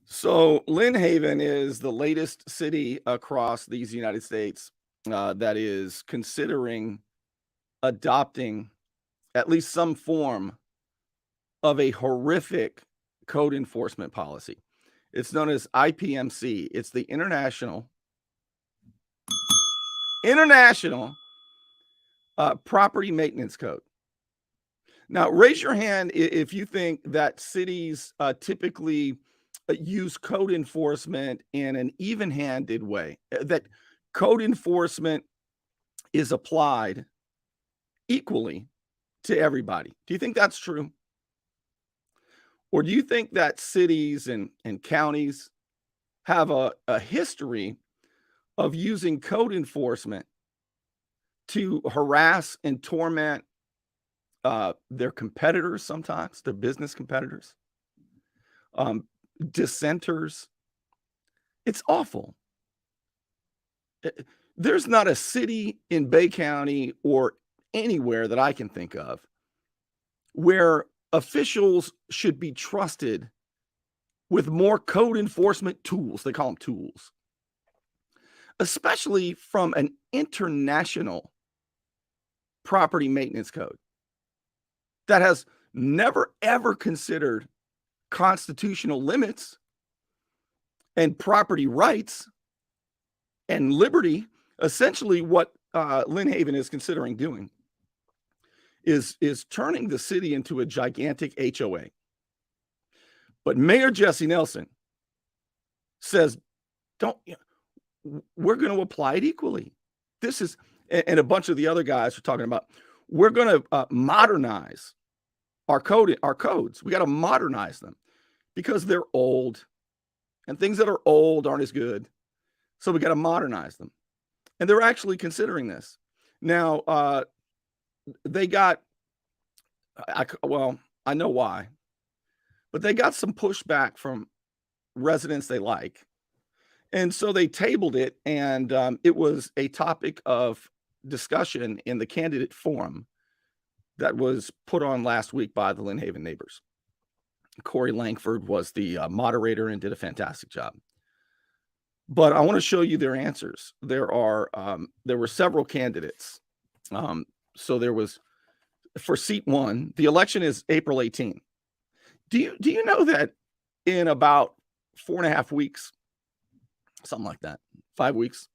So Lynn Haven is the latest city across these United States that is considering adopting at least some form of a horrific code enforcement policy. It's known as IPMC. It's the International Property Maintenance Code. Now, raise your hand if you think that cities typically use code enforcement in an even-handed way, that code enforcement is applied equally to everybody. Do you think that's true? Or do you think that cities and counties have a history of using code enforcement to harass and torment their competitors, sometimes their business competitors, dissenters? It's awful. There's not a city in Bay County or anywhere that I can think of where officials should be trusted with more code enforcement tools. They call them tools, especially from an international property maintenance code that has never, ever considered constitutional limits and property rights and liberty. Essentially, what Lynn Haven is considering doing is turning the city into a gigantic HOA. But Mayor Jesse Nelson says, we're going to apply it equally. This is, and a bunch of the other guys are talking about, we're going to modernize our codes. We got to modernize them because they're old, and things that are old aren't as good. So we got to modernize them. And they're actually considering this. Now, they got, I know why, but they got some pushback from residents they like. And so they tabled it, and it was a topic of discussion in the candidate forum that was put on last week by the Lynn Haven neighbors. Corey Langford was the moderator and did a fantastic job. But I want to show you their answers. There were several candidates. So there was, for seat 1, the election is April 18. Do you know that in about 4.5 weeks, something like that, 5 weeks,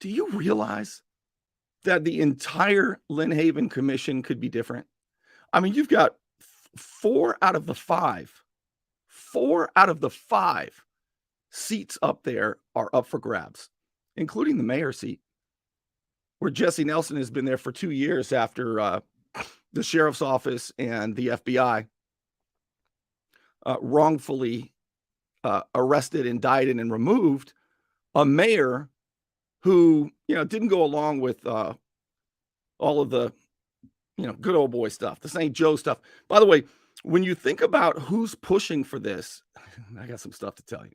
do you realize that the entire Lynn Haven commission could be different? I mean, you've got 4 out of the 5 seats up there are up for grabs, including the mayor's seat, where Jesse Nelson has been there for 2 years after the sheriff's office and the FBI wrongfully arrested, indicted, and removed a mayor who, didn't go along with all of the, good old boy stuff, the St. Joe stuff. By the way, when you think about who's pushing for this, I got some stuff to tell you.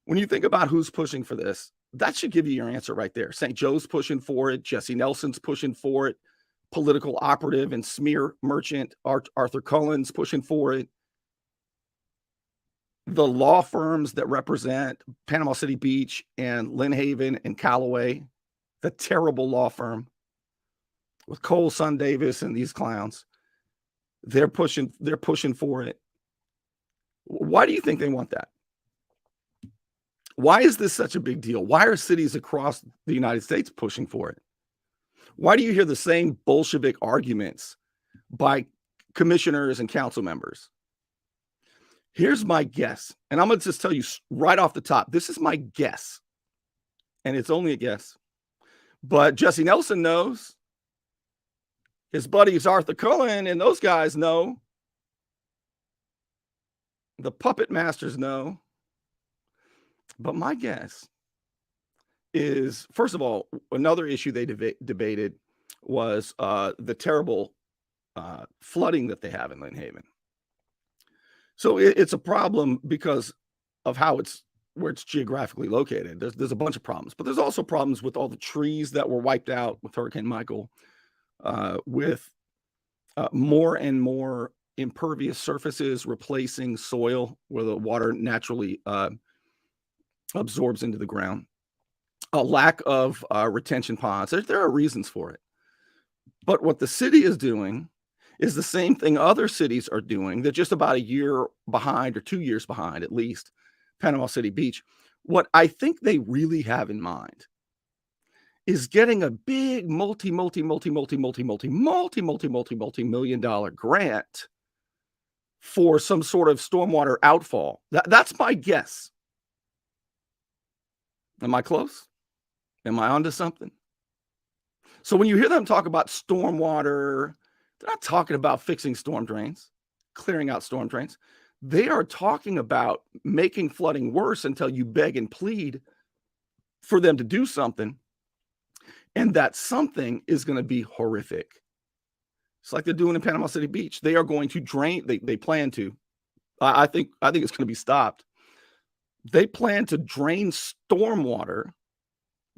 When you think about who's pushing for this, that should give you your answer right there. St. Joe's pushing for it. Jesse Nelson's pushing for it. Political operative and smear merchant Arthur Cullen's pushing for it. The law firms that represent Panama City Beach and Lynn Haven and Callaway, the terrible law firm with Cole Son Davis and these clowns, they're pushing for it. Why do you think they want that? Why is this such a big deal? Why are cities across the United States pushing for it? Why do you hear the same Bolshevik arguments by commissioners and council members? Here's my guess, and I'm going to just tell you right off the top, this is my guess, and it's only a guess. But Jesse Nelson knows. His buddies Arthur Cullen and those guys know. The puppet masters know. But my guess is, first of all, another issue they debated was the terrible flooding that they have in Lynn Haven. So it's a problem because of where it's geographically located. There's a bunch of problems, but there's also problems with all the trees that were wiped out with Hurricane Michael, with more and more impervious surfaces replacing soil where the water naturally absorbs into the ground, a lack of retention ponds. There are reasons for it. But what the city is doing is the same thing other cities are doing. They're just about a year behind or 2 years behind, at least, Panama City Beach. What I think they really have in mind is getting a big multi-million dollar grant for some sort of stormwater outfall. That's my guess. Am I close? Am I onto something? So when you hear them talk about stormwater, they're not talking about fixing storm drains, clearing out storm drains. They are talking about making flooding worse until you beg and plead for them to do something. And that something is going to be horrific. It's like they're doing in Panama City Beach. They are going to drain, they plan to. I think it's going to be stopped. They plan to drain stormwater,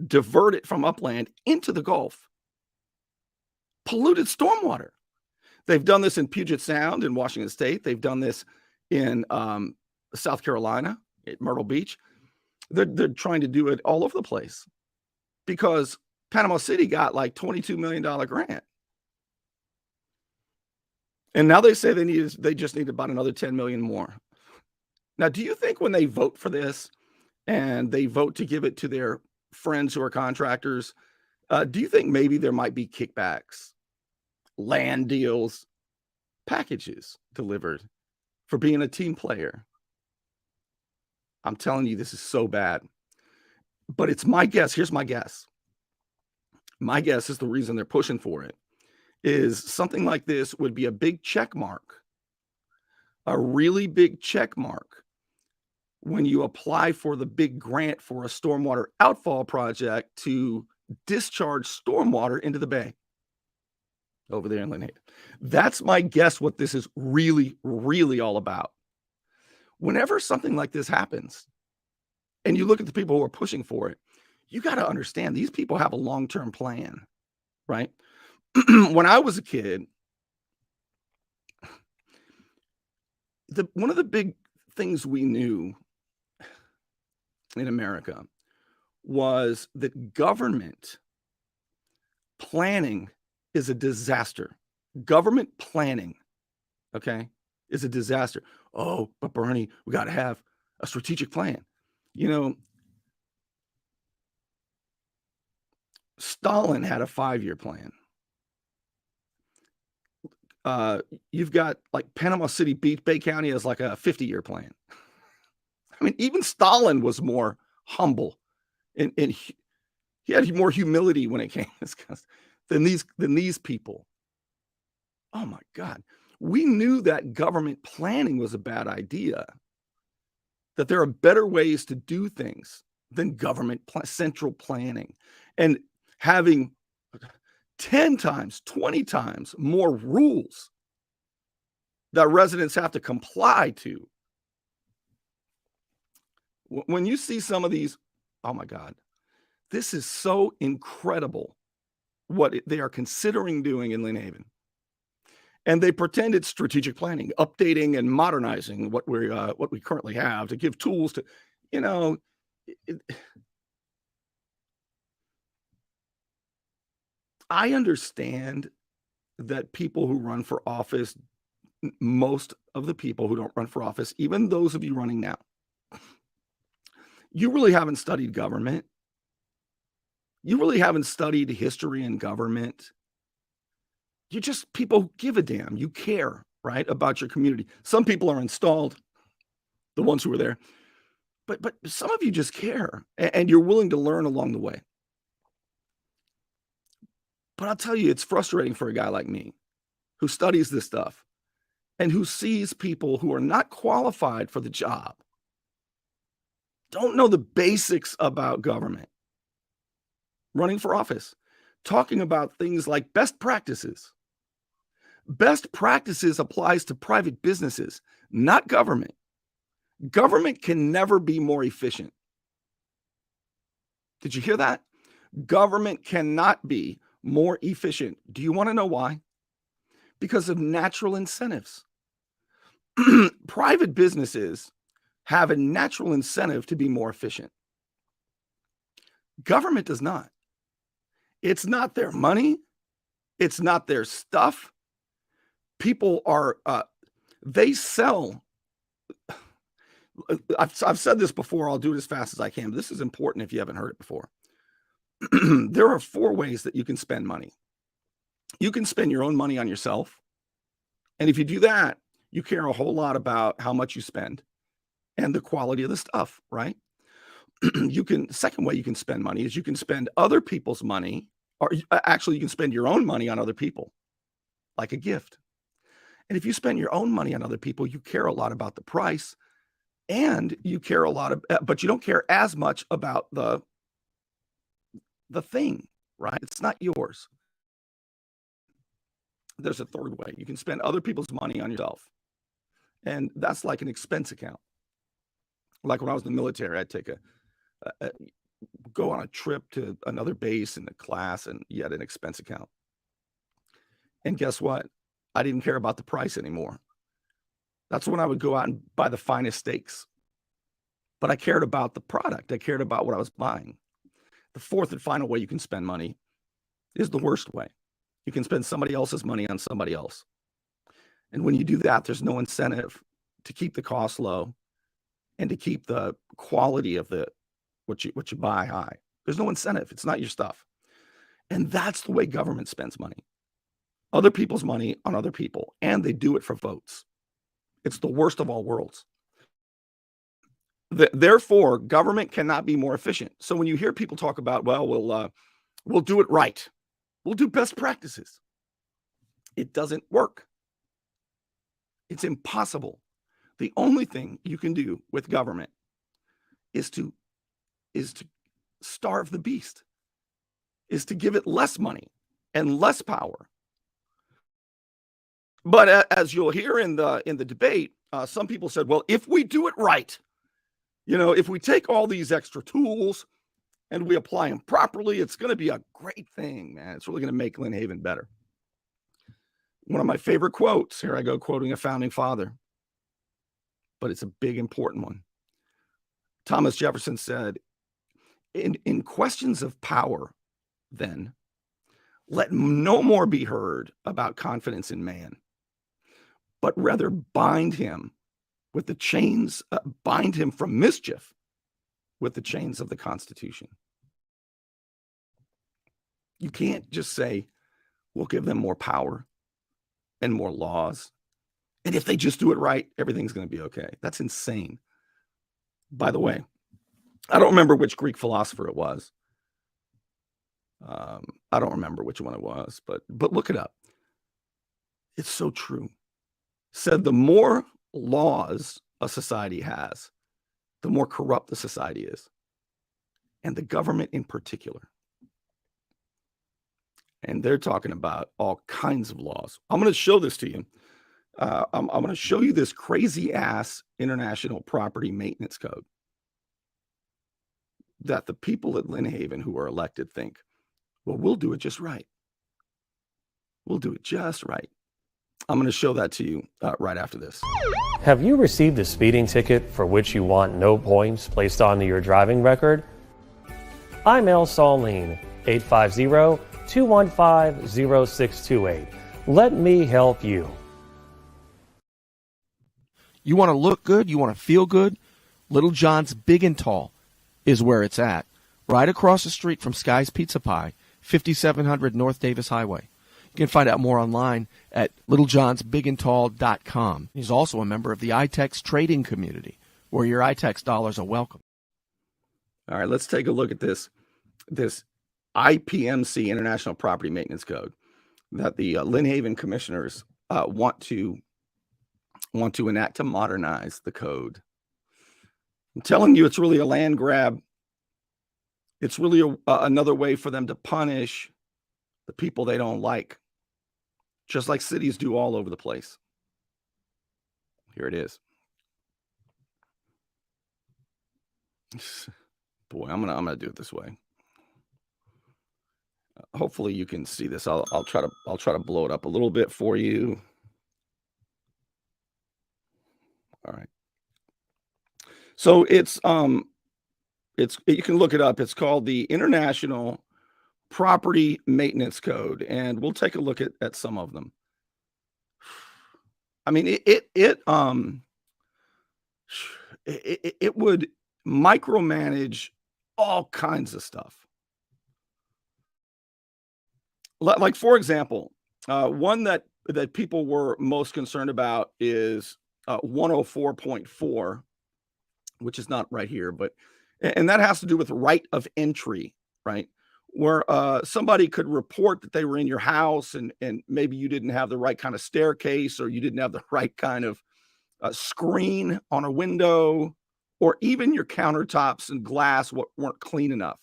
divert it from upland into the Gulf. Polluted stormwater. They've done this in Puget Sound in Washington State. They've done this in South Carolina at Myrtle Beach. They're trying to do it all over the place because Panama City got like $22 million grant. And now they say they just need about another 10 million more. Now, do you think when they vote for this and they vote to give it to their friends who are contractors, do you think maybe there might be kickbacks, land deals, packages delivered for being a team player? I'm telling you, this is so bad. But it's my guess. Here's my guess. My guess is the reason they're pushing for it is something like this would be a big check mark, a really big check mark when you apply for the big grant for a stormwater outfall project to discharge stormwater into the bay over there in Lynn Haven. That's my guess what this is really, really all about. Whenever something like this happens, and you look at the people who are pushing for it, you got to understand these people have a long-term plan, right? When I was a kid, one of the big things we knew in America was that government planning is a disaster. Government planning, okay, is a disaster. Oh, but Bernie, we got to have a strategic plan. You know, Stalin had a 5-year plan. You've got like Panama City Beach, Bay County has like a 50-year plan. I mean, even Stalin was more humble and he had more humility when it came to this kind of stuff than these people. Oh my God. We knew that government planning was a bad idea, that there are better ways to do things than government central planning, and having 10 times, 20 times more rules that residents have to comply to. When you see some of these, oh my God, this is so incredible what they are considering doing in Lynn Haven. And they pretend it's strategic planning, updating and modernizing what we currently have to give tools to, you know, I understand that people who run for office, most of the people who don't run for office, even those of you running now, you really haven't studied government. You really haven't studied history and government. You just people who give a damn. You care, right, about your community. Some people are installed, the ones who are there, but some of you just care, and you're willing to learn along the way. But I'll tell you, it's frustrating for a guy like me who studies this stuff and who sees people who are not qualified for the job, don't know the basics about government, running for office, talking about things like best practices. Best practices applies to private businesses, not government. Government can never be more efficient. Did you hear that? Government cannot be more efficient. Do you want to know why? Because of natural incentives. Private businesses have a natural incentive to be more efficient. Government does not. It's not their money. It's not their stuff. People are, they sell. I've said this before. I'll do it as fast as I can. But this is important if you haven't heard it before. There are 4 ways that you can spend money. You can spend your own money on yourself. And if you do that, you care a whole lot about how much you spend and the quality of the stuff, right? Second way you can spend money is you can spend other people's money, or actually you can spend your own money on other people, like a gift. And if you spend your own money on other people, you care a lot about the price, and you care a lot of, but you don't care as much about the thing, right? It's not yours. There's a third way. You can spend other people's money on yourself. And that's like an expense account. Like when I was in the military, I'd take go on a trip to another base in the class, and you had an expense account. And guess what? I didn't care about the price anymore. That's when I would go out and buy the finest steaks. But I cared about the product. I cared about what I was buying. The fourth and final way you can spend money is the worst way. You can spend somebody else's money on somebody else. And when you do that, there's no incentive to keep the cost low and to keep the quality of what you buy high. There's no incentive. It's not your stuff. And that's the way government spends money. Other people's money on other people, and they do it for votes. It's the worst of all worlds. Therefore, government cannot be more efficient. So when you hear people talk about, well, we'll do it right, we'll do best practices, it doesn't work. It's impossible. The only thing you can do with government is to starve the beast, is to give it less money and less power. But as you'll hear in the debate, some people said, well, if we do it right, if we take all these extra tools and we apply them properly, it's going to be a great thing, man. It's really going to make Lynn Haven better. One of my favorite quotes, here I go quoting a founding father, but it's a big, important one. Thomas Jefferson said, in questions of power, then, let no more be heard about confidence in man, but rather bind him with the chains, bind him from mischief with the chains of the Constitution. You can't just say, we'll give them more power and more laws, and if they just do it right, everything's going to be okay. That's insane. By the way, I don't remember which Greek philosopher it was. I don't remember which one it was, but look it up. It's so true. Said the more laws a society has, the more corrupt the society is, and the government in particular. And they're talking about all kinds of laws. I'm going to show this to you. I'm going to show you this crazy ass international property maintenance code that the people at Lynn Haven who are elected think, well, we'll do it just right. We'll do it just right. I'm going to show that to you right after this. Have you received a speeding ticket for which you want no points placed onto your driving record? I'm El Saulene, 850-215-0628. Let me help you. You want to look good? You want to feel good? Little John's Big and Tall is where it's at. Right across the street from Sky's Pizza Pie, 5700 North Davis Highway. You can find out more online at littlejohnsbigandtall.com. He's also a member of the iTex trading community, where your iTex dollars are welcome. All right, let's take a look at this IPMC, International Property Maintenance Code, that the Lynn Haven commissioners want to enact to modernize the code. I'm telling you, it's really a land grab. It's really another way for them to punish the people they don't like, just like cities do all over the place. Here it is. Boy, I'm gonna do it this way. Hopefully you can see this. I'll try to blow it up a little bit for you. All right. So it's you can look it up. It's called the International Property Maintenance Code, and we'll take a look at some of them. I mean, it would micromanage all kinds of stuff. Like, for example, one that people were most concerned about is 104.4, which is not right here, but and that has to do with right of entry, right? Where somebody could report that they were in your house and maybe you didn't have the right kind of staircase or you didn't have the right kind of screen on a window, or even your countertops and glass weren't clean enough.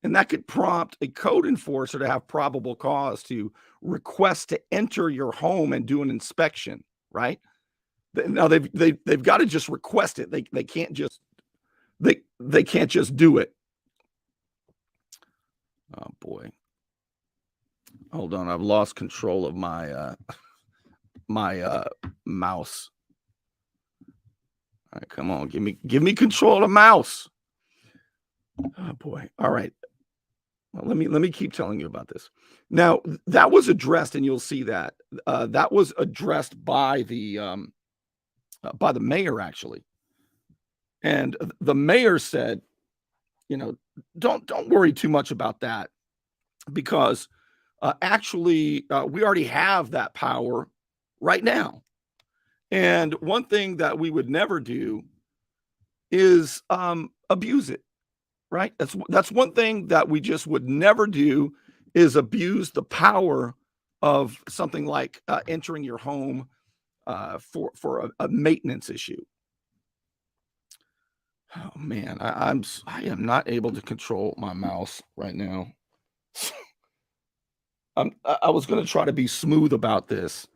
And that could prompt a code enforcer to have probable cause to request to enter your home and do an inspection, right? Now they've got to just request it. They can't just they can't just do it. Oh boy. Hold on, I've lost control of my my mouse. All right, come on, give me control of the mouse. Oh boy. All right. Well, let me keep telling you about this. Now, that was addressed, and you'll see that that was addressed by the mayor, actually. And the mayor said, you know, don't worry too much about that, because actually we already have that power right now. And one thing that we would never do is abuse it. Right? That's one thing that we just would never do, is abuse the power of something like entering your home for a maintenance issue. Oh man, I am not able to control my mouse right now. I was going to try to be smooth about this,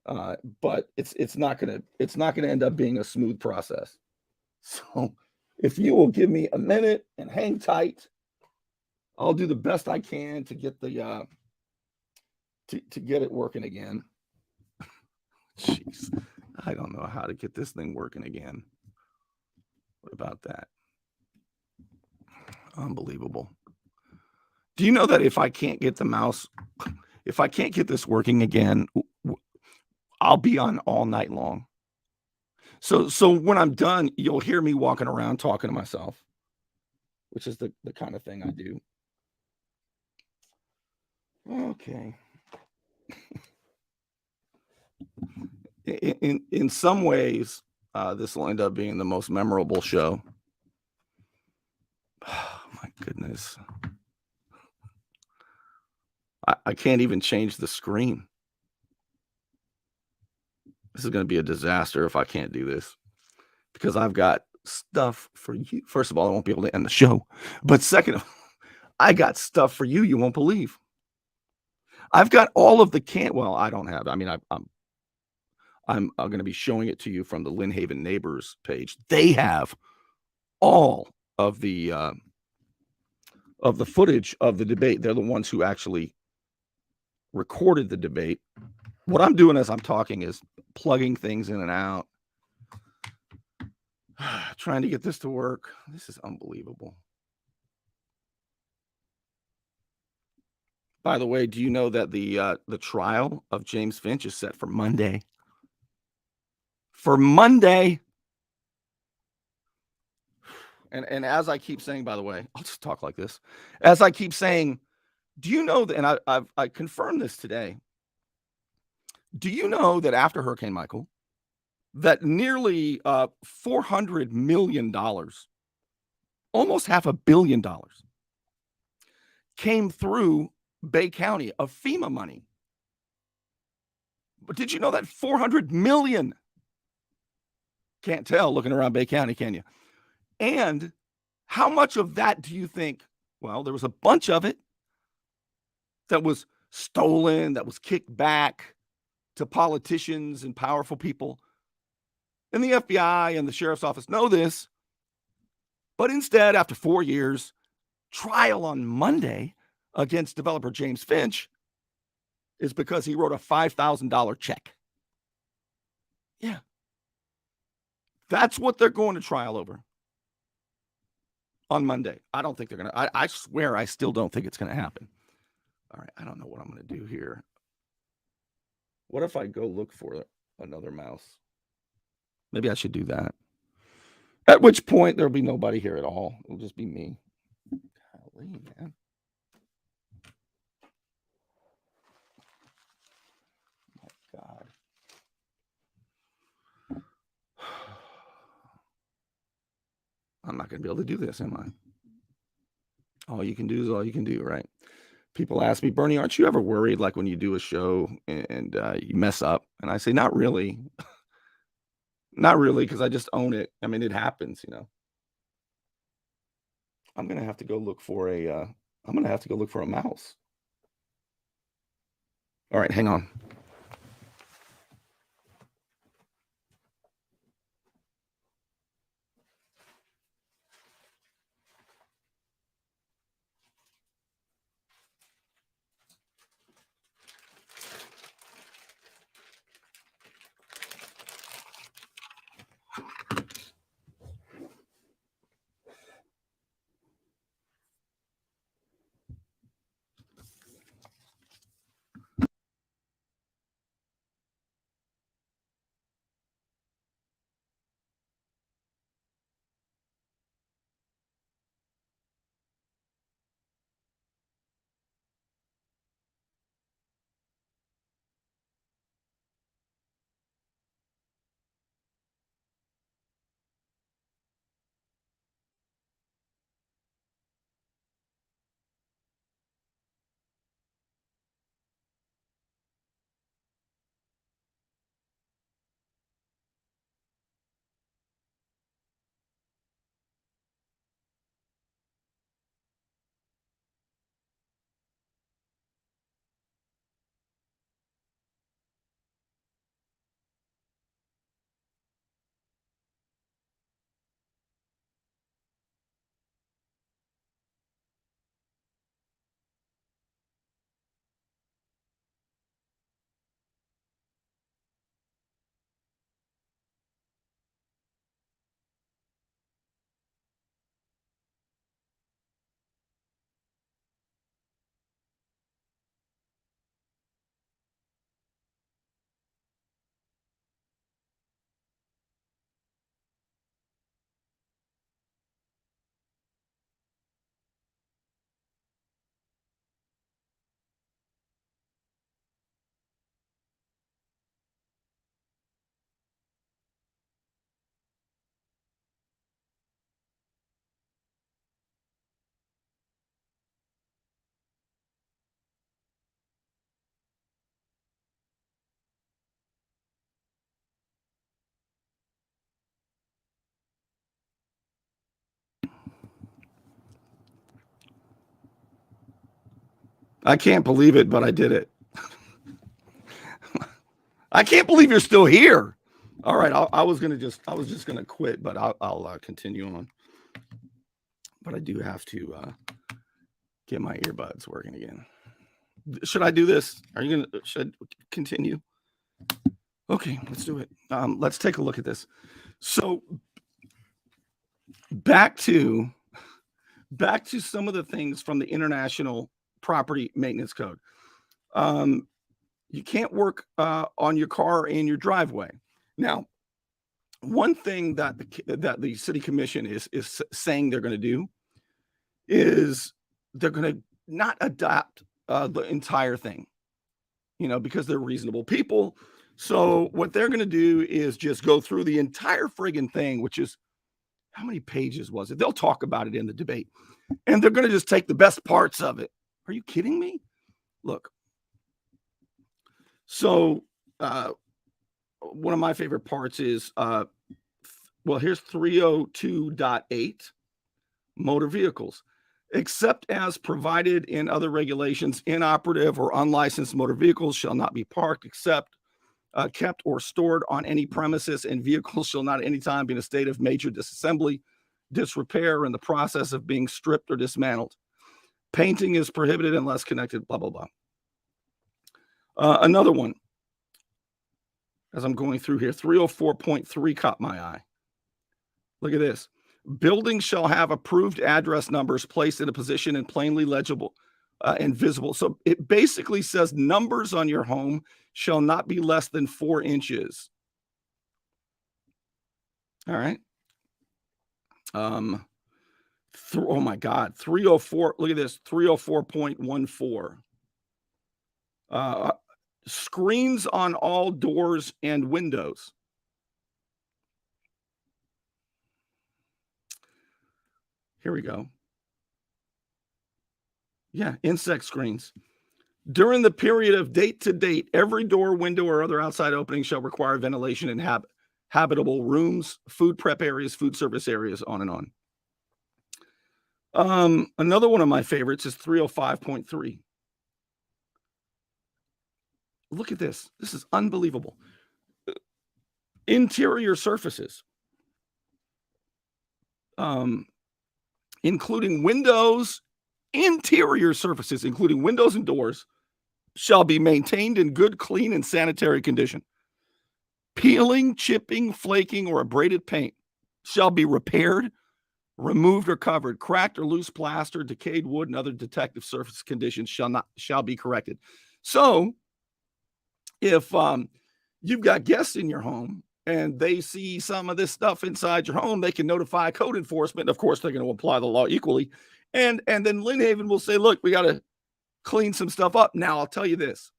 but it's not gonna end up being a smooth process. So if you will give me a minute and hang tight, I'll do the best I can to get the to get it working again. Jeez, I don't know how to get this thing working again. What about that? Unbelievable. Do you know that if I can't get the mouse, if I can't get this working again, I'll be on all night long. So when I'm done, you'll hear me walking around talking to myself, which is the kind of thing I do. Okay. In some ways, this will end up being the most memorable show. Oh, my goodness. I can't even change the screen. This is going to be a disaster if I can't do this, because I've got stuff for you. First of all, I won't be able to end the show. But second, I got stuff for you won't believe. I've got all of the well, I don't have. I mean, I'm going to be showing it to you from the Lynn Haven neighbors page. They have all of the footage of the debate. They're the ones who actually recorded the debate. What I'm doing as I'm talking is plugging things in and out, trying to get this to work. This is unbelievable. By the way, do you know that the trial of James Finch is set for Monday? For Monday. And as I keep saying, by the way, I'll just talk like this. As I keep saying, do you know that, and I confirmed this today. Do you know that after Hurricane Michael, that nearly $400 million, almost $500 million, came through Bay County of FEMA money? But did you know that 400 million? Can't tell looking around Bay County, can you? And how much of that do you think? Well, there was a bunch of it that was stolen, that was kicked back to politicians and powerful people. And the FBI and the sheriff's office know this. But instead, after 4 years, trial on Monday against developer James Finch is because he wrote a $5,000 check. Yeah. That's what they're going to trial over on Monday. I don't think they're going to. I swear I still don't think it's going to happen. All right, I don't know what I'm going to do here. What if I go look for another mouse? Maybe I should do that. At which point there'll be nobody here at all. It'll just be me. Golly, man. My God. I'm not going to be able to do this, am I? All you can do is all you can do, right? People ask me, Bernie, aren't you ever worried like when you do a show and you mess up? And I say, not really. Not really, because I just own it. I mean, it happens, I'm going to have to go look for a mouse. All right, hang on. I can't believe it, but I did it. I can't believe you're still here. All right, I was just gonna quit, but I'll continue on. But I do have to get my earbuds working again. Should I do this? Should I continue? Okay, let's do it. Let's take a look at this. So back to some of the things from the International Property Maintenance Code. You can't work on your car in your driveway. Now, one thing that the city commission is saying they're going to do is they're going to not adopt the entire thing, because they're reasonable people. So what they're going to do is just go through the entire friggin' thing, which is, how many pages was it? They'll talk about it in the debate, and they're going to just take the best parts of it. Are you kidding me? Look. So one of my favorite parts is, here's 302.8, motor vehicles. Except as provided in other regulations, inoperative or unlicensed motor vehicles shall not be parked, except kept or stored on any premises, and vehicles shall not at any time be in a state of major disassembly, disrepair, or in the process of being stripped or dismantled. Painting is prohibited unless connected, blah, blah, blah. Another one, as I'm going through here, 304.3 caught my eye. Look at this. Buildings shall have approved address numbers placed in a position and plainly legible and visible. So it basically says numbers on your home shall not be less than 4 inches. All right. Oh my God, 304. Look at this, 304.14. Screens on all doors and windows. Here we go. Yeah, insect screens. During the period of date to date, every door, window, or other outside opening shall require ventilation in habitable rooms, food prep areas, food service areas, on and on. Another one of my favorites is 305.3. Look at this. This is unbelievable. Interior surfaces, including windows, interior surfaces, including windows and doors, shall be maintained in good, clean, and sanitary condition. Peeling, chipping, flaking, or abraded paint shall be repaired, removed, or covered. Cracked or loose plaster, decayed wood, and other defective surface conditions shall be corrected. So, if you've got guests in your home and they see some of this stuff inside your home, they can notify code enforcement. Of course, they're going to apply the law equally. And then Lynn Haven will say, look, we got to clean some stuff up. Now, I'll tell you this.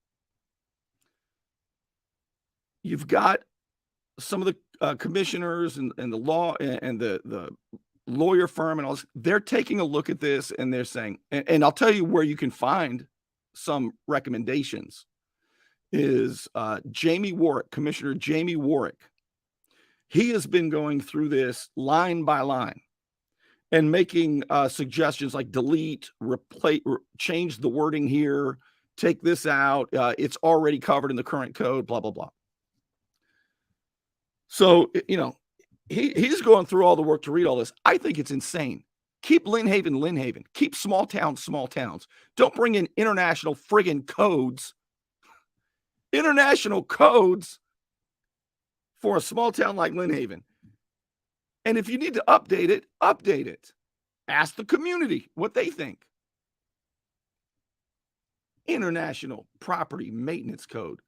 You've got some of the commissioners and the law and the lawyer firm and all this. They're taking a look at this and they're saying, and I'll tell you where you can find some recommendations is Jamie Warwick, Commissioner Jamie Warwick. He has been going through this line by line and making suggestions like delete, replace, change the wording here, take this out. It's already covered in the current code, blah, blah, blah. So, you know, he's going through all the work to read all this. I think it's insane. Keep Lynn Haven, Lynn Haven. Keep small towns, small towns. Don't bring in international friggin' codes. International codes for a small town like Lynn Haven. And if you need to update it, update it. Ask the community what they think. International Property Maintenance Code.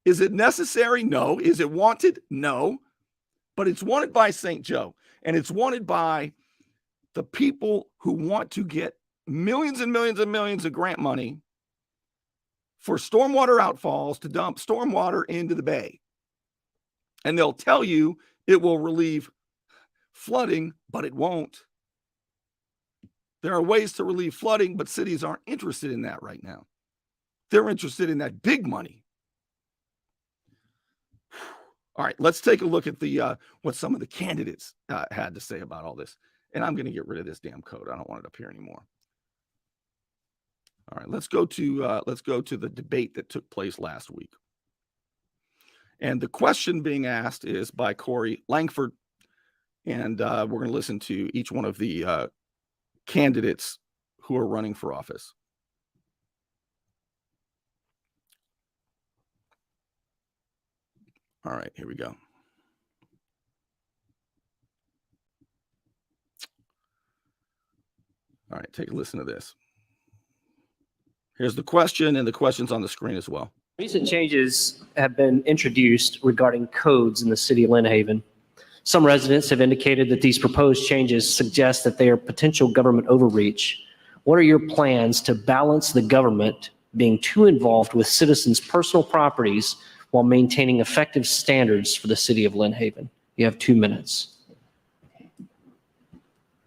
Is it necessary? No. Is it wanted? No. But it's wanted by St. Joe. And it's wanted by the people who want to get millions and millions and millions of grant money for stormwater outfalls to dump stormwater into the bay. And they'll tell you it will relieve flooding, but it won't. There are ways to relieve flooding, but cities aren't interested in that right now. They're interested in that big money. All right, let's take a look at the what some of the candidates had to say about all this. And I'm going to get rid of this damn code. I don't want it up here anymore. All right, let's go to the debate that took place last week. And the question being asked is by Corey Langford. And we're going to listen to each one of the candidates who are running for office. All right, here we go. All right, take a listen to this. Here's the question, and the question's on the screen as well. Recent changes have been introduced regarding codes in the city of Lynn Haven. Some residents have indicated that these proposed changes suggest that they are potential government overreach. What are your plans to balance the government being too involved with citizens' personal properties while maintaining effective standards for the city of Lynn Haven? You have 2 minutes.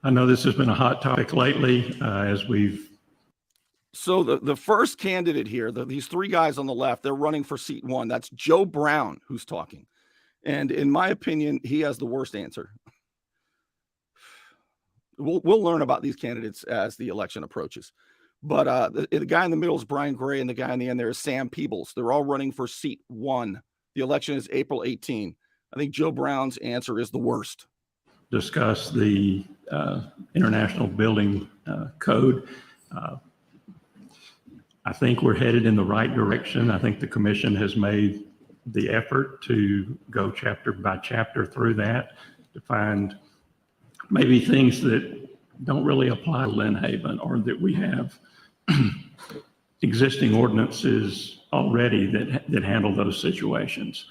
I know this has been a hot topic lately as we've. So the first candidate here, these three guys on the left, they're running for seat 1. That's Joe Brown who's talking. And in my opinion, he has the worst answer. We'll learn about these candidates as the election approaches. But the guy in the middle is Brian Gray, and the guy in the end there is Sam Peebles. They're all running for seat 1. The election is April 18. I think Joe Brown's answer is the worst. Discuss the International Building Code. I think we're headed in the right direction. I think the commission has made the effort to go chapter by chapter through that. to find maybe things that don't really apply to Lynn Haven, or that we have existing ordinances already that handle those situations.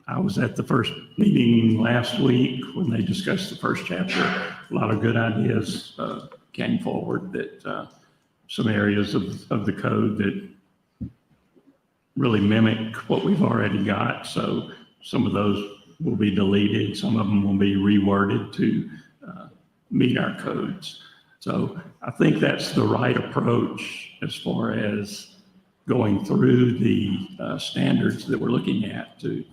I was at the first meeting last week when they discussed the first chapter. A lot of good ideas came forward, that some areas of the code that really mimic what we've already got. So some of those will be deleted. Some of them will be reworded to meet our codes. So I think that's the right approach as far as going through the standards that we're looking at to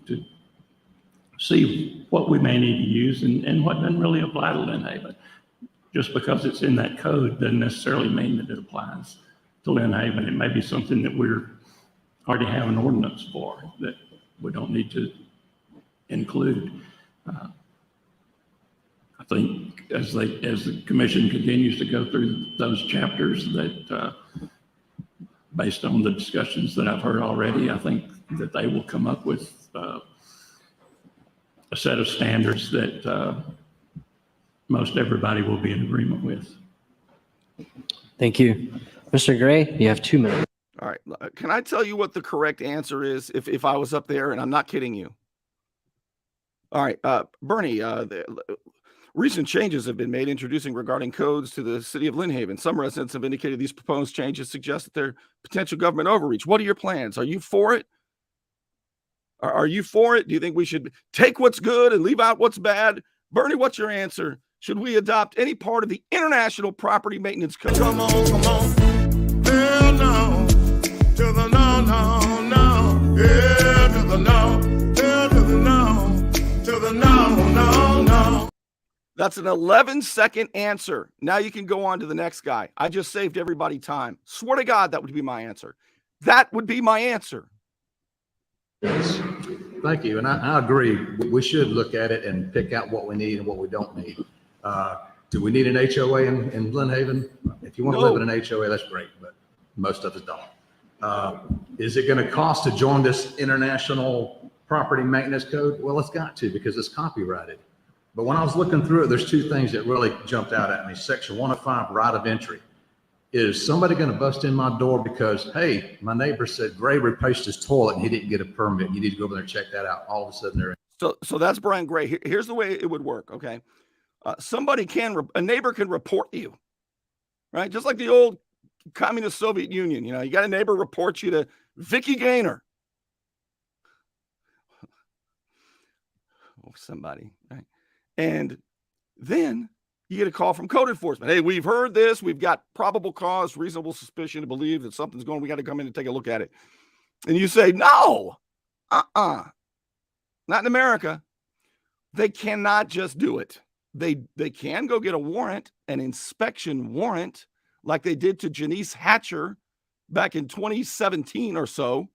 see what we may need to use and what doesn't really apply to Lynn Haven. Just because it's in that code doesn't necessarily mean that it applies to Lynn Haven. It may be something that we're already have an ordinance for that we don't need to include. I think as the commission continues to go through those chapters, that based on the discussions that I've heard already, I think that they will come up with a set of standards that most everybody will be in agreement with. Thank you. Mr. Gray, you have 2 minutes. All right. Can I tell you what the correct answer is if I was up there, and I'm not kidding you? All right. Bernie, the recent changes have been made introducing regarding codes to the city of Lynn Haven. Some residents have indicated these proposed changes suggest that they're potential government overreach. What are your plans? Are you for it? Are you for it? Do you think we should take what's good and leave out what's bad? Bernie, what's your answer? Should we adopt any part of the International Property Maintenance Code? Come on. Hell no. To the no, no, no. Yeah, to the no. Hell to the no. To the no, no, no. That's an 11-second answer. Now you can go on to the next guy. I just saved everybody time. Swear to God, that would be my answer. That would be my answer. Thank you. And I agree. We should look at it and pick out what we need and what we don't need. Do we need an HOA in Lynn Haven? If you want to No. live in an HOA, that's great, but most of us don't. Is it going to cost to join this International Property Maintenance Code? Well, it's got to, because it's copyrighted. But when I was looking through it, there's two things that really jumped out at me. Section 105, right of entry. Is somebody going to bust in my door because, hey, my neighbor said Gray replaced his toilet and he didn't get a permit. You need to go over there and check that out. All of a sudden they're in. So that's Brian Gray. Here's the way it would work, okay? A neighbor can report you, right? Just like the old communist Soviet Union. You know, you got a neighbor reports you to Vicky Gaynor. Or somebody, right? And then you get a call from code enforcement. Hey, we've heard this. We've got probable cause, reasonable suspicion to believe that something's going. We got to come in and take a look at it. And you say, no, not in America. They cannot just do it. They can go get a warrant, an inspection warrant, like they did to Janice Hatcher back in 2017 or so.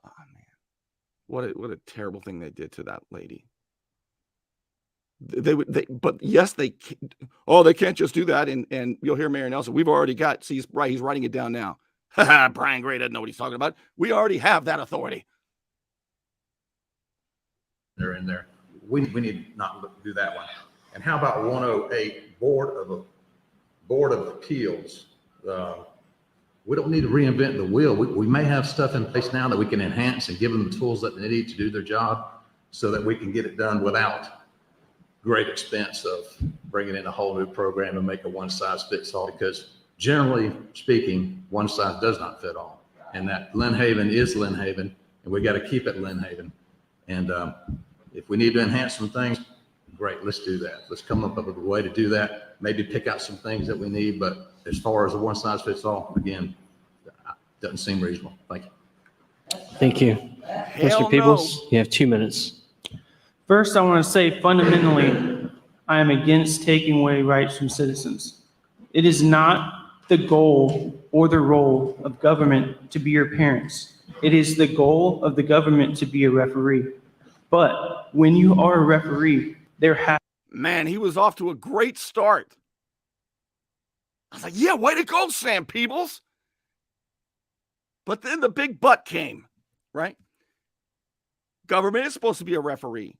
Oh man, what a terrible thing they did to that lady. But yes, they can't just do that. And you'll hear Mayor Nelson. We've already got. See, he's writing it down now. Brian Gray doesn't know what he's talking about. We already have that authority. They're in there. We need not do that one. And how about 108, Board of Appeals? We don't need to reinvent the wheel. We may have stuff in place now that we can enhance and give them the tools that they need to do their job so that we can get it done without great expense of bringing in a whole new program and make a one size fits all, because generally speaking, one size does not fit all. And that Lynn Haven is Lynn Haven, and we got to keep it Lynn Haven. And if we need to enhance some things, great, let's do that. Let's come up with a way to do that. Maybe pick out some things that we need, but as far as a one size fits all, again, doesn't seem reasonable. Thank you. Thank you. Mr. Peebles, you have 2 minutes. First, I want to say fundamentally, I am against taking away rights from citizens. It is not the goal or the role of government to be your parents. It is the goal of the government to be a referee. But when you are a referee, Man, he was off to a great start. I was like, yeah, way to go, Sam Peebles. But then the big but came, right? Government is supposed to be a referee.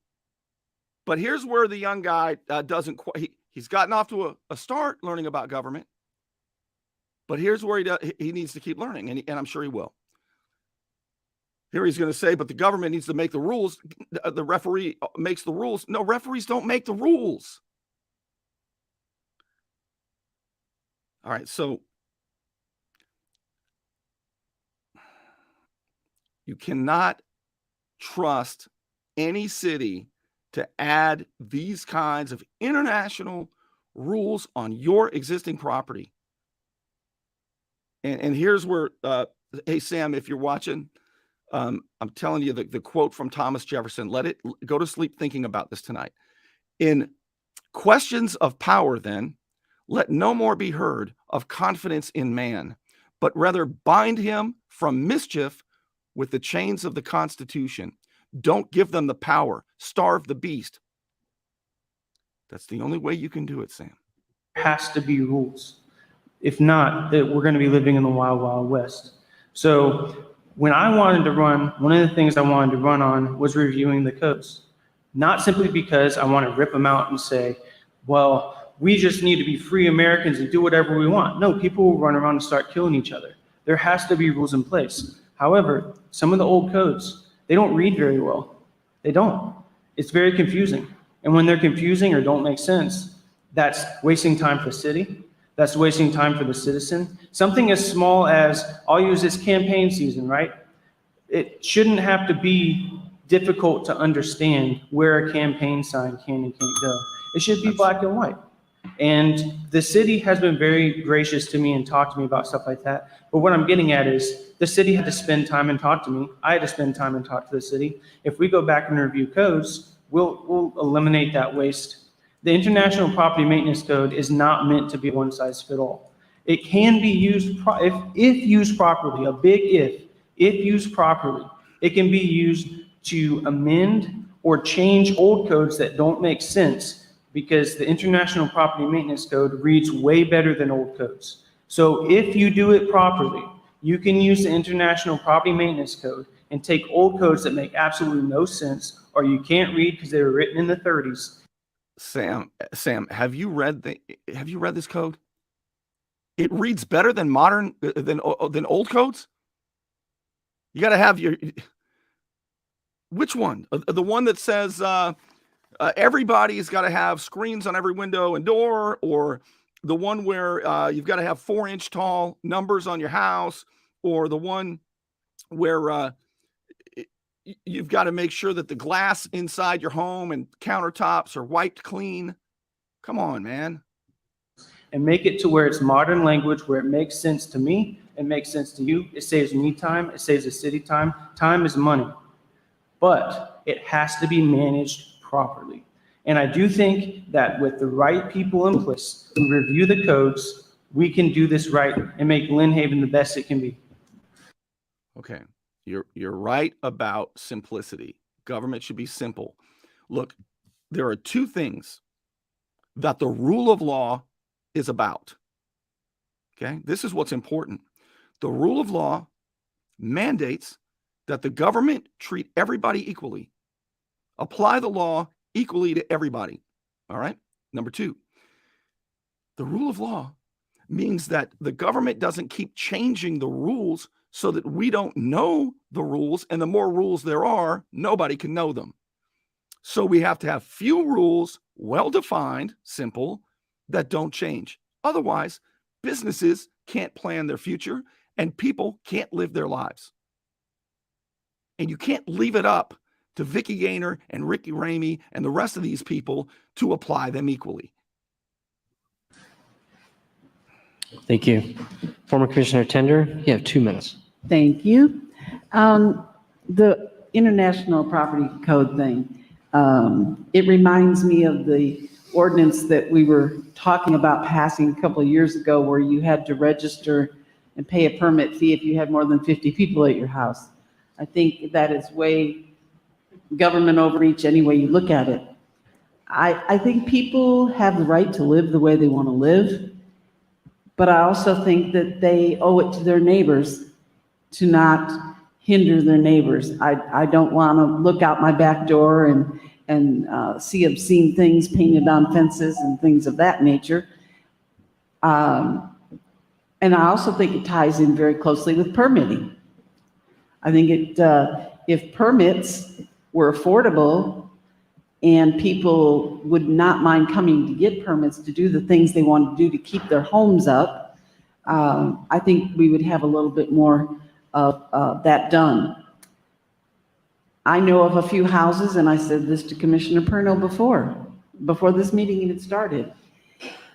But here's where the young guy doesn't quite, he's gotten off to a start learning about government, but here's where he needs to keep learning, and I'm sure he will. Here he's going to say, but the government needs to make the rules. The referee makes the rules. No, referees don't make the rules. All right, so you cannot trust any city to add these kinds of international rules on your existing property. And here's where, hey, Sam, if you're watching, I'm telling you the quote from Thomas Jefferson. Let it go to sleep thinking about this tonight. In questions of power, then, let no more be heard of confidence in man, but rather bind him from mischief with the chains of the Constitution. Don't give them the power. Starve the beast. That's the only way you can do it, Sam. There has to be rules. If not, we're going to be living in the wild, wild west. So when I wanted to run, one of the things I wanted to run on was reviewing the codes. Not simply because I want to rip them out and say, well, we just need to be free Americans and do whatever we want. No, people will run around and start killing each other. There has to be rules in place. However, some of the old codes, they don't read very well. They don't. It's very confusing. And when they're confusing or don't make sense, that's wasting time for the city. That's wasting time for the citizen. Something as small as, I'll use this campaign season, right? It shouldn't have to be difficult to understand where a campaign sign can and can't go. It should be black and white. And the city has been very gracious to me and talked to me about stuff like that. But what I'm getting at is the city had to spend time and talk to me. I had to spend time and talk to the city. If we go back and review codes, we'll eliminate that waste. The International Property Maintenance Code is not meant to be one size fit all. It can be used, if used properly, a big if used properly, it can be used to amend or change old codes that don't make sense, because the International Property Maintenance Code reads way better than old codes. So if you do it properly, you can use the International Property Maintenance Code and take old codes that make absolutely no sense or you can't read because they were written in the 30s. Sam, have you read this code? It reads better than than old codes. You got to have which one? The one that says everybody's got to have screens on every window and door, or the one where you've got to have 4-inch tall numbers on your house, or the one where you've got to make sure that the glass inside your home and countertops are wiped clean. Come on, man. And make it to where it's modern language, where it makes sense to me, it makes sense to you. It saves me time, it saves the city time. Time is money, but it has to be managed properly. And I do think that with the right people in place who review the codes, we can do this right and make Lynn Haven the best it can be. Okay. You're right about simplicity. Government should be simple. Look, there are two things that the rule of law is about. Okay? This is what's important. The rule of law mandates that the government treat everybody equally. Apply the law equally to everybody. All right? Number two, the rule of law means that the government doesn't keep changing the rules so that we don't know the rules, and the more rules there are, nobody can know them. So we have to have few rules, well-defined, simple, that don't change. Otherwise, businesses can't plan their future, and people can't live their lives. And you can't leave it up to Vicky Gaynor and Ricky Ramey and the rest of these people to apply them equally. Thank you. Former Commissioner Tender, you have 2 minutes. Thank you. The International Property Code thing, it reminds me of the ordinance that we were talking about passing a couple of years ago, where you had to register and pay a permit fee if you had more than 50 people at your house. I think that is way government overreach any way you look at it. I think people have the right to live the way they want to live, but I also think that they owe it to their neighbors to not hinder their neighbors. I don't want to look out my back door and see obscene things painted on fences and things of that nature. And I also think it ties in very closely with permitting. I think if permits were affordable and people would not mind coming to get permits to do the things they want to do to keep their homes up, I think we would have a little bit more of that done. I know of a few houses, and I said this to Commissioner Perno before this meeting even started.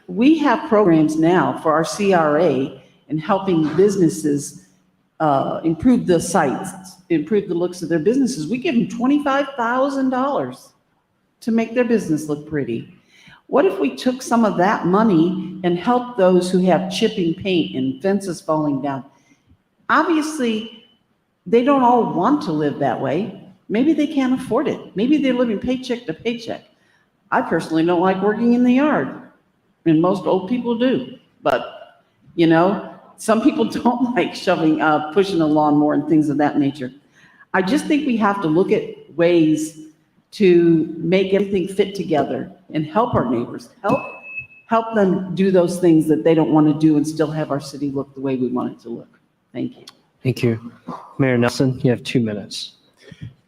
We have programs now for our CRA in helping businesses improve the sites, improve the looks of their businesses. We give them $25,000 to make their business look pretty. What if we took some of that money and helped those who have chipping paint and fences falling down? Obviously, they don't all want to live that way. Maybe they can't afford it. Maybe they're living paycheck to paycheck. I personally don't like working in the yard, and most old people do. But, you know, some people don't like pushing a lawnmower and things of that nature. I just think we have to look at ways to make everything fit together and help our neighbors, help them do those things that they don't want to do and still have our city look the way we want it to look. Thank you. Thank you. Mayor Nelson, you have 2 minutes.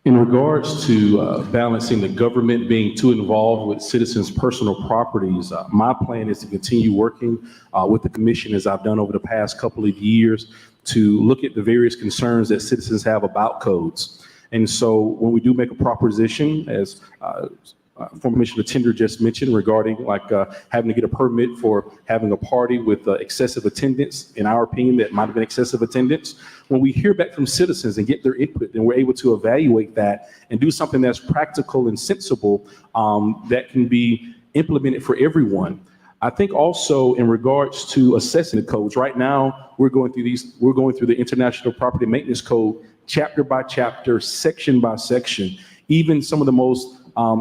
In regards to balancing the government being too involved with citizens' personal properties, my plan is to continue working with the commission as I've done over the past couple of years to look at the various concerns that citizens have about codes. And so when we do make a proposition, as former Commissioner Tender just mentioned regarding having to get a permit for having a party with excessive attendance, in our opinion, that might have been excessive attendance. When we hear back from citizens and get their input, then we're able to evaluate that and do something that's practical and sensible that can be implemented for everyone. I think also in regards to assessing the codes, right now we're going through the International Property Maintenance Code chapter by chapter, section by section. Even some of the most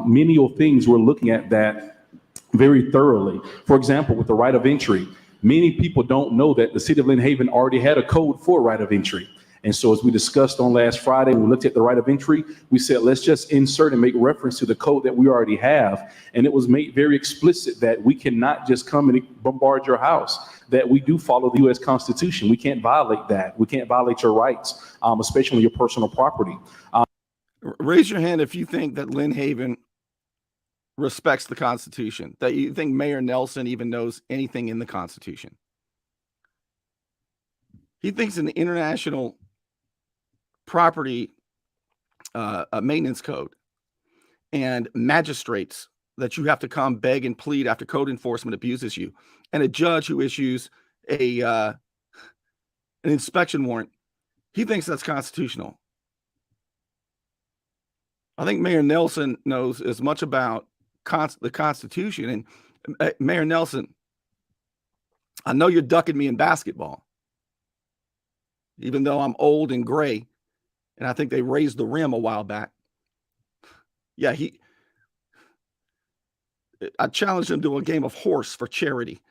menial things, we're looking at that very thoroughly. For example, with the right of entry, many people don't know that the city of Lynn Haven already had a code for right of entry. And so as we discussed on last Friday, when we looked at the right of entry, we said, let's just insert and make reference to the code that we already have. And it was made very explicit that we cannot just come and bombard your house, that we do follow the U.S. Constitution. We can't violate that. We can't violate your rights, especially your personal property. Raise your hand if you think that Lynn Haven respects the Constitution, that you think Mayor Nelson even knows anything in the Constitution. He thinks in the International Property Maintenance Code and magistrates that you have to come beg and plead after code enforcement abuses you, and a judge who issues an inspection warrant, he thinks that's constitutional. I think Mayor Nelson knows as much about the Constitution. And Mayor Nelson, I know you're ducking me in basketball, even though I'm old and gray, and I think they raised the rim a while back. Yeah, I challenged him to a game of horse for charity.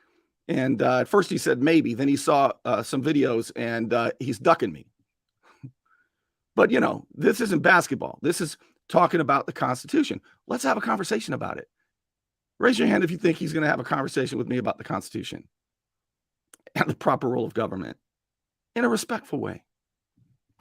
And at first he said maybe, then he saw some videos and he's ducking me. But, you know, this isn't basketball. This is talking about the Constitution. Let's have a conversation about it. Raise your hand if you think he's going to have a conversation with me about the Constitution and the proper role of government in a respectful way.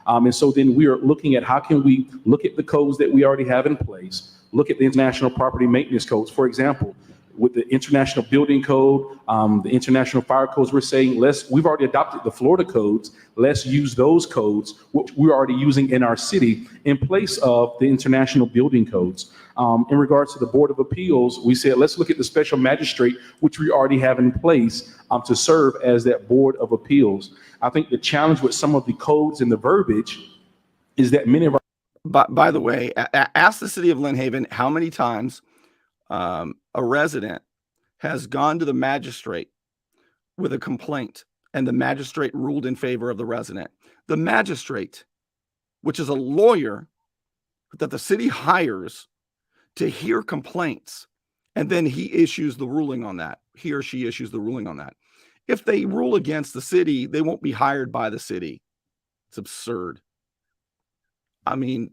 And so then we are looking at how can we look at the codes that we already have in place, look at the International Property Maintenance Codes. For example, with the International Building Code, the International Fire Codes, we're saying we've already adopted the Florida codes. Let's use those codes, which we're already using in our city, in place of the International Building Codes. In regards to the Board of Appeals, we said, let's look at the special magistrate, which we already have in place to serve as that Board of Appeals. I think the challenge with some of the codes and the verbiage is that many of our... By the way, ask the city of Lynn Haven how many times a resident has gone to the magistrate with a complaint and the magistrate ruled in favor of the resident. The magistrate, which is a lawyer that the city hires to hear complaints, and then he issues the ruling on that. He or she issues the ruling on that. If they rule against the city, they won't be hired by the city. It's absurd. I mean,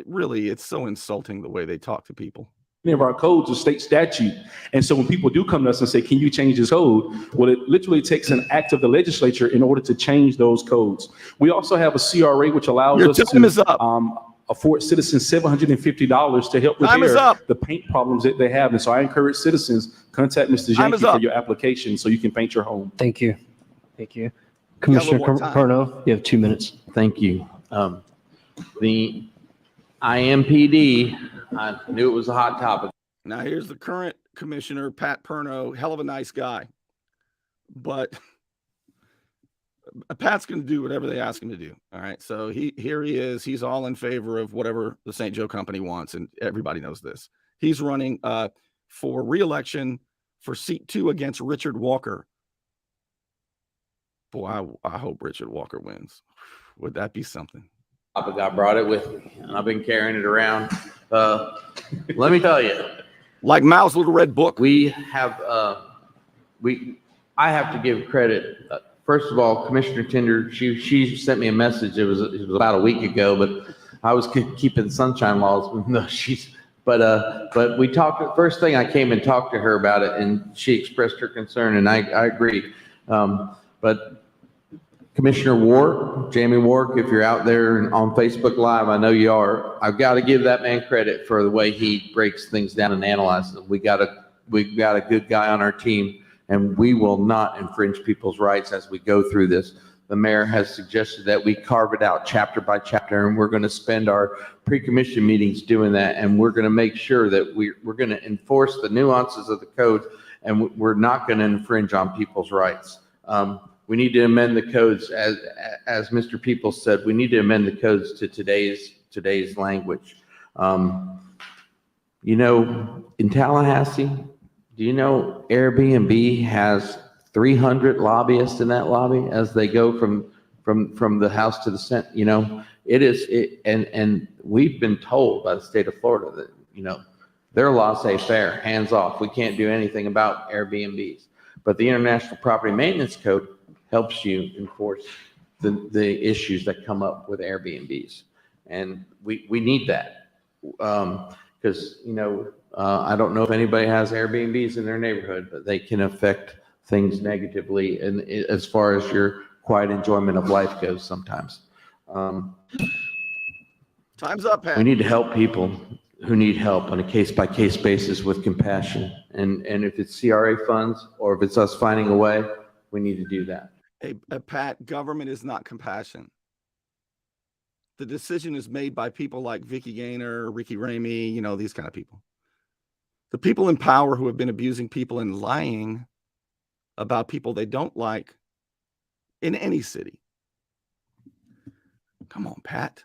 really, it's so insulting the way they talk to people. of our codes is state statute. And so when people do come to us and say, can you change this code? Well, it literally takes an act of the legislature in order to change those codes. We also have a CRA, which allows Your us time is to up. afford citizens $750 to help Time is repair up. the paint problems that they have. And so I encourage citizens, contact Mr. Time is Yankee for up. your application so you can paint your home. Thank you. Thank you. got a Commissioner little more time. Perno, you have 2 minutes. Thank you. The IMPD, I knew it was a hot topic. Now, here's the current commissioner, Pat Perno, hell of a nice guy. But Pat's going to do whatever they ask him to do. All right. So here he is. He's all in favor of whatever the St. Joe Company wants. And everybody knows this. He's running for re-election for seat 2 against Richard Walker. Boy, I hope Richard Walker wins. Would that be something? I brought it with me, and I've been carrying it around. Let me tell you, Like Mao's little red book. we have, I have to give credit. First of all, Commissioner Tender, she sent me a message. It was about a week ago, but I was keeping sunshine laws. No, but we talked. First thing I came and talked to her about it, and she expressed her concern, and I agree. But Commissioner Wark, Jamie Wark, if you're out there on Facebook Live, I know you are. I've got to give that man credit for the way he breaks things down and analyzes them. We've got a good guy on our team, and we will not infringe people's rights as we go through this. The mayor has suggested that we carve it out chapter by chapter, and we're going to spend our pre-commission meetings doing that, and we're going to make sure that we're going to enforce the nuances of the code, and we're not going to infringe on people's rights. We need to amend the codes, as Mr. Peoples said. We need to amend the codes to today's language. You know, in Tallahassee, do you know Airbnb has 300 lobbyists in that lobby as they go from the House to the Senate? You know, and we've been told by the state of Florida that, you know, their laissez-faire, hands off. We can't do anything about Airbnbs. But the International Property Maintenance Code helps you enforce the issues that come up with Airbnbs. And we need that. Because, you know, I don't know if anybody has Airbnbs in their neighborhood, but they can affect things negatively, and as far as your quiet enjoyment of life goes sometimes. Time's up, Pat. We need to help people who need help on a case-by-case basis with compassion. And if it's CRA funds or if it's us finding a way, we need to do that. Hey, Pat, government is not compassion. The decision is made by people like Vicky Gaynor, Ricky Ramey, you know, these kind of people. The people in power who have been abusing people and lying about people they don't like in any city. Come on, Pat.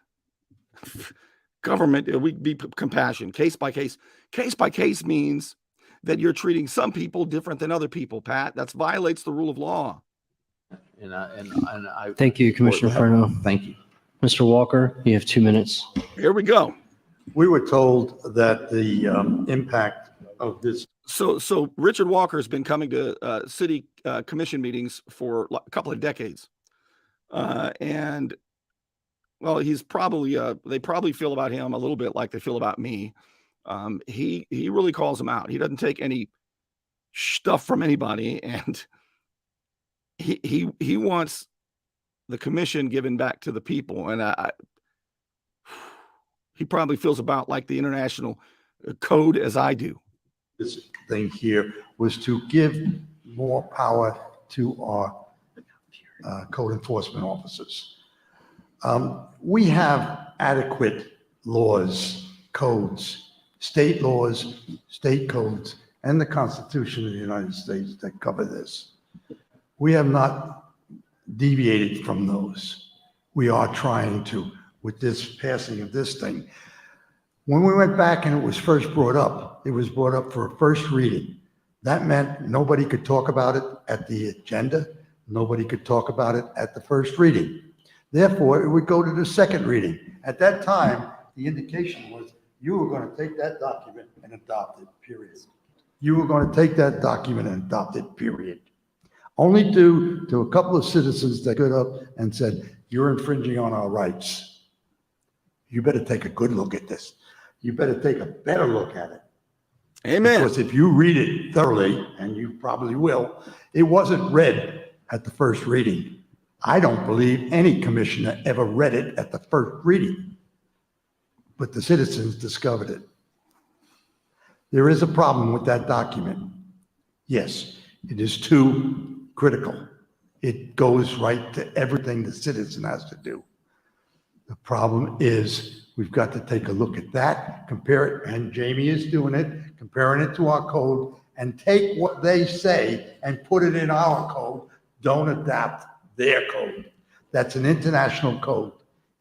Government, we be compassion, case by case. Case by case means that you're treating some people different than other people, Pat. That violates the rule of law. And I Thank you, Commissioner Perno. Thank you. Mr. Walker, you have 2 minutes. Here we go. We were told that the impact of this. So Richard Walker has been coming to city commission meetings for a couple of decades. And well, he's probably, they probably feel about him a little bit like they feel about me. He really calls them out. He doesn't take any stuff from anybody. And he wants the commission given back to the people. And he probably feels about like the international code as I do. This thing here was to give more power to our code enforcement officers. We have adequate laws, codes, state laws, state codes, and the Constitution of the United States that cover this. We have not deviated from those. We are trying to, with this passing of this thing. When we went back and it was first brought up, it was brought up for a first reading. That meant nobody could talk about it at the agenda. Nobody could talk about it at the first reading. Therefore, it would go to the second reading. At that time, the indication was you were going to take that document and adopt it, period. You were going to take that document and adopt it, period. Only due to a couple of citizens that got up and said, you're infringing on our rights. You better take a good look at this. You better take a better look at it. Amen. Because if you read it thoroughly, and you probably will, it wasn't read at the first reading. I don't believe any commissioner ever read it at the first reading, but the citizens discovered it. There is a problem with that document. Yes, it is too critical. It goes right to everything the citizen has to do. The problem is we've got to take a look at that, compare it, and Jamie is doing it, comparing it to our code, and take what they say and put it in our code. Don't adapt their code. That's an international code.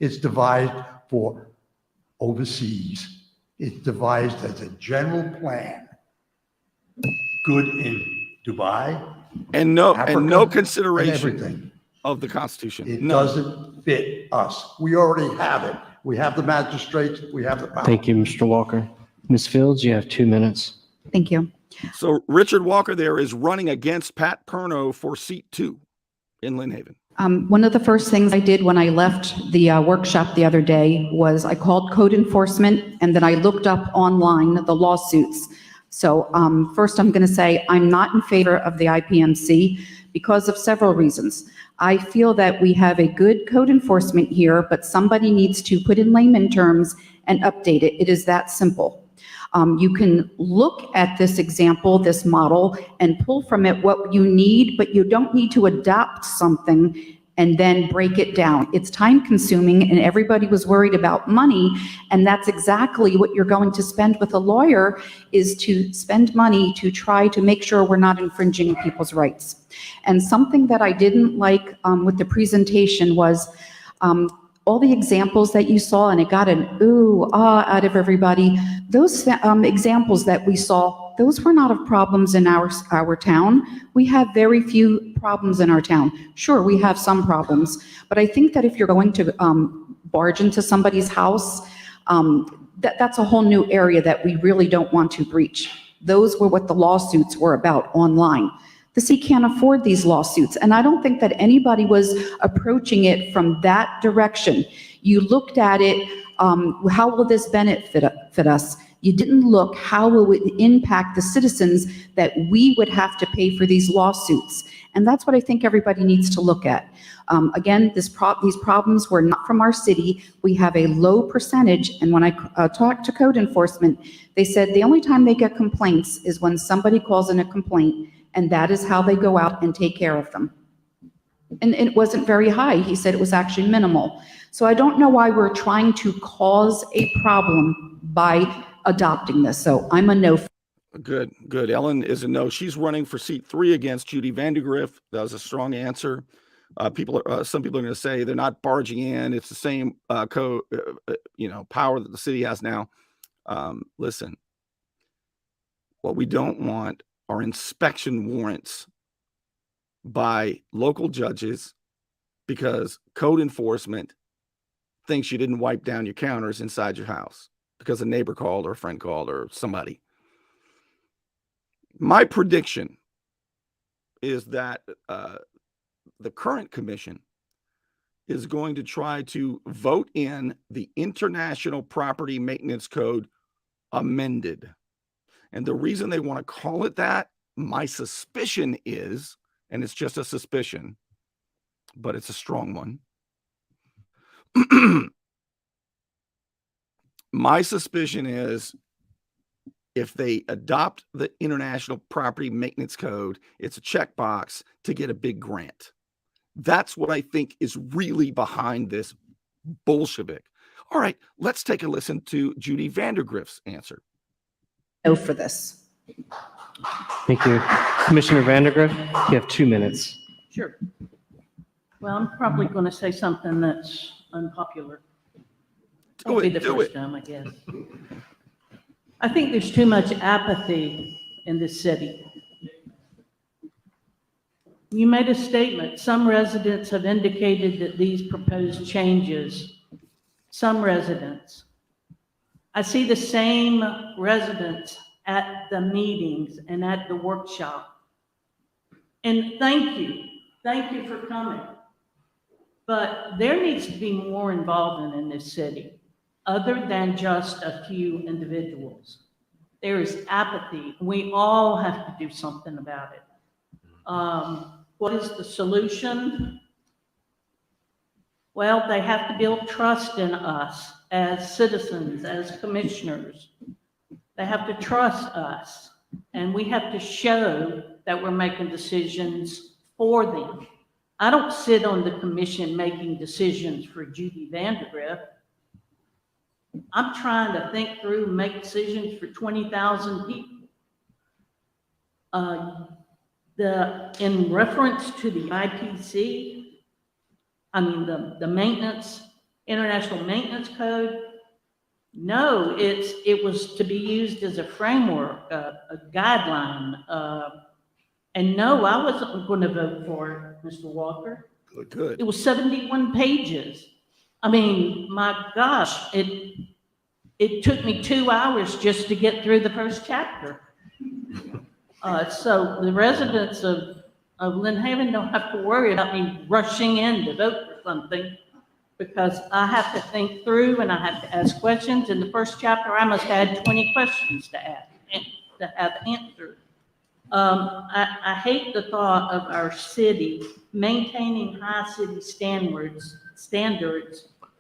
It's devised for overseas. It's devised as a general plan. Good in Dubai, And no Africa, consideration and everything. of the Constitution. It None. doesn't fit us. We already have it. We have the magistrates, we have the power. Thank you, Mr. Walker. Ms. Fields, you have 2 minutes. Thank you. So Richard Walker there is running against Pat Perno for seat 2 in Lynn Haven. One of the first things I did when I left the workshop the other day was I called code enforcement, and then I looked up online the lawsuits. So first I'm going to say I'm not in favor of the IPMC because of several reasons. I feel that we have a good code enforcement here, but somebody needs to put in layman terms and update it. It is that simple. You can look at this example, this model, and pull from it what you need, but you don't need to adopt something and then break it down. It's time consuming, and everybody was worried about money, and that's exactly what you're going to spend with a lawyer, is to spend money to try to make sure we're not infringing people's rights. And something that I didn't like with the presentation was all the examples that you saw, and it got an ooh, ah out of everybody. Those examples that we saw, those were not of problems in our town. We have very few problems in our town. Sure, we have some problems, but I think that if you're going to barge into somebody's house, that's a whole new area that we really don't want to breach. Those were what the lawsuits were about online. The city can't afford these lawsuits, and I don't think that anybody was approaching it from that direction. You looked at it, how will this benefit us? You didn't look how will it impact the citizens that we would have to pay for these lawsuits. And that's what I think everybody needs to look at. Again, these problems were not from our city. We have a low percentage, and when I talked to code enforcement, they said the only time they get complaints is when somebody calls in a complaint, and that is how they go out and take care of them. And it wasn't very high. He said it was actually minimal. So I don't know why we're trying to cause a problem by adopting this. So I'm a no. Good. Ellen is a no. She's running for seat 3 against Judy Vandergriff. That was a strong answer. Some people are going to say they're not barging in. It's the same power that the city has now. Listen, what we don't want are inspection warrants by local judges because code enforcement thinks you didn't wipe down your counters inside your house because a neighbor called or a friend called or somebody. My prediction is that the current commission is going to try to vote in the International Property Maintenance Code amended. And the reason they want to call it that, my suspicion is, and it's just a suspicion, but it's a strong one. My suspicion is if they adopt the International Property Maintenance Code, it's a checkbox to get a big grant. That's what I think is really behind this Bolshevik. All right, let's take a listen to Judy Vandergriff's answer. No for this. Thank you. Commissioner Vandergriff, you have 2 minutes. Sure. Well, I'm probably going to say something that's unpopular. Won't be the first time, I guess. I think there's too much apathy in this city. You made a statement. Some residents have indicated that these proposed changes, some residents. I see the same residents at the meetings and at the workshop. And thank you for coming. But there needs to be more involvement in this city, other than just a few individuals. There is apathy. We all have to do something about it. What is the solution? Well, they have to build trust in us as citizens, as commissioners. They have to trust us, and we have to show that we're making decisions for them. I don't sit on the commission making decisions for Judy Vandergrift. I'm trying to think through and make decisions for 20,000 people. In reference to the IPC, I mean, the maintenance, International Maintenance Code, no, it was to be used as a framework, a guideline. And no, I wasn't going to vote for it, Mr. Walker. Good. It was 71 pages. I mean, my gosh, it took me 2 hours just to get through the first chapter. So the residents of Lynn Haven don't have to worry about me rushing in to vote for something, because I have to think through and I have to ask questions. In the first chapter, I must have had 20 questions to ask and to have answered. I hate the thought of our city maintaining high city standards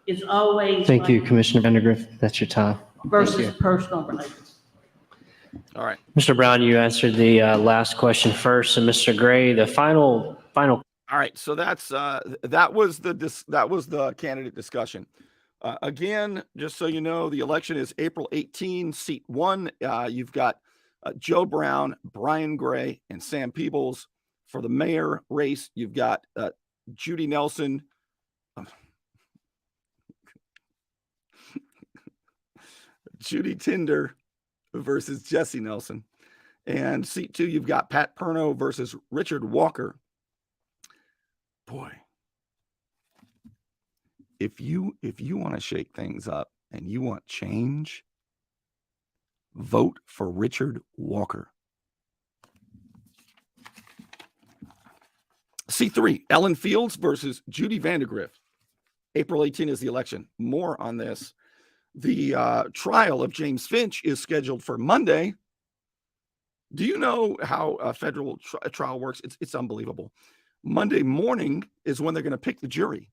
is always. Thank you, like Commissioner Vandergrift. That's your time. versus personal relations. All right. Mr. Brown, you answered the last question first, and Mr. Gray, the final. All right. So that's that was the candidate discussion. Again, just so you know, the election is April 18, seat 1. You've got Joe Brown, Brian Gray, and Sam Peebles. For the mayor race, you've got Judy Nelson. Judy Tinder versus Jesse Nelson. And seat 2, you've got Pat Perno versus Richard Walker. Boy, if you want to shake things up and you want change, vote for Richard Walker. C3, Ellen Fields versus Judy Vandergrift. April 18 is the election. More on this. The trial of James Finch is scheduled for Monday. Do you know how a federal trial works? It's unbelievable. Monday morning is when they're going to pick the jury.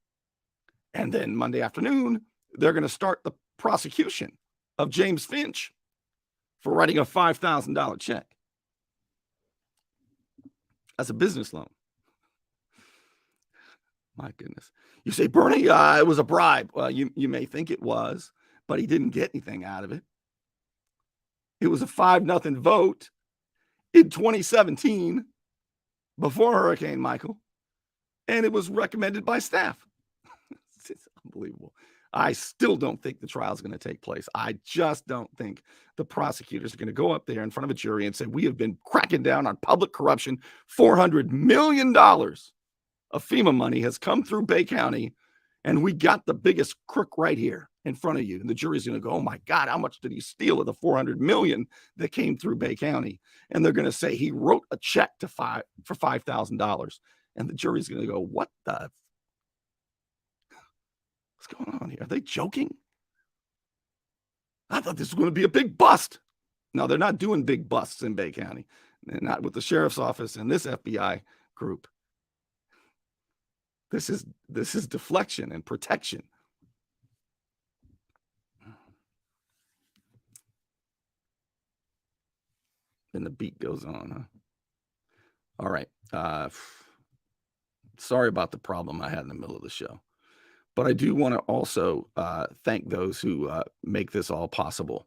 And then Monday afternoon, they're going to start the prosecution of James Finch for writing a $5,000 check as a business loan. My goodness. You say, Bernie, it was a bribe. Well, you may think it was, but he didn't get anything out of it. It was a 5-0 vote in 2017 before Hurricane Michael, and it was recommended by staff. It's unbelievable. I still don't think the trial is going to take place. I just don't think the prosecutors are going to go up there in front of a jury and say, we have been cracking down on public corruption. $400 million of FEMA money has come through Bay County, and we got the biggest crook right here in front of you. And the jury's going to go, oh my God, how much did he steal of the $400 million that came through Bay County? And they're going to say he wrote a check for $5,000. And the jury's going to go, what's going on here? Are they joking? I thought this was going to be a big bust. No, they're not doing big busts in Bay County. They're not with the sheriff's office and this FBI group. This is deflection and protection. And the beat goes on, huh? All right. Sorry about the problem I had in the middle of the show. But I do want to also thank those who make this all possible.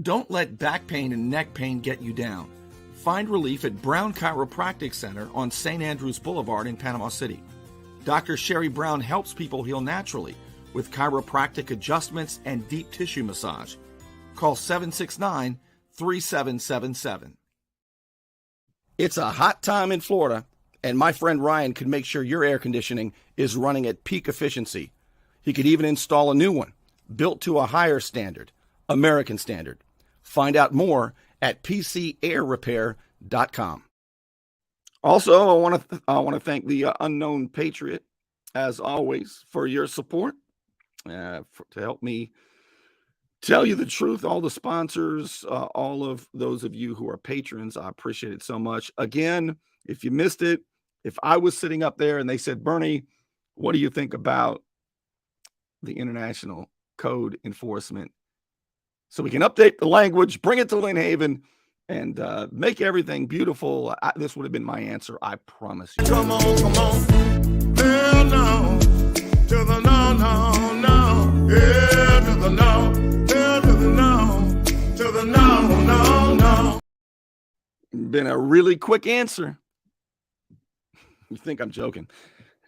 Don't let back pain and neck pain get you down. Find relief at Brown Chiropractic Center on St. Andrews Boulevard in Panama City. Dr. Sherry Brown helps people heal naturally with chiropractic adjustments and deep tissue massage. Call 769-3777. It's a hot time in Florida, and my friend Ryan could make sure your air conditioning is running at peak efficiency. He could even install a new one, built to a higher standard, American standard. Find out more at pcairrepair.com. Also, I want to thank the Unknown Patriot, as always, for your support, to help me tell you the truth, all the sponsors, all of those of you who are patrons, I appreciate it so much. Again, if you missed it, if I was sitting up there and they said, Bernie, what do you think about the International Code Enforcement? So we can update the language, bring it to Lynn Haven, and make everything beautiful. This would have been my answer, I promise you. Come on, come on. Hell no. To the no, no, no. Yeah, to the no. Hell to the no. To the no, no, no. Been a really quick answer. You think I'm joking.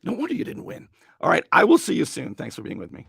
No wonder you didn't win. All right, I will see you soon. Thanks for being with me.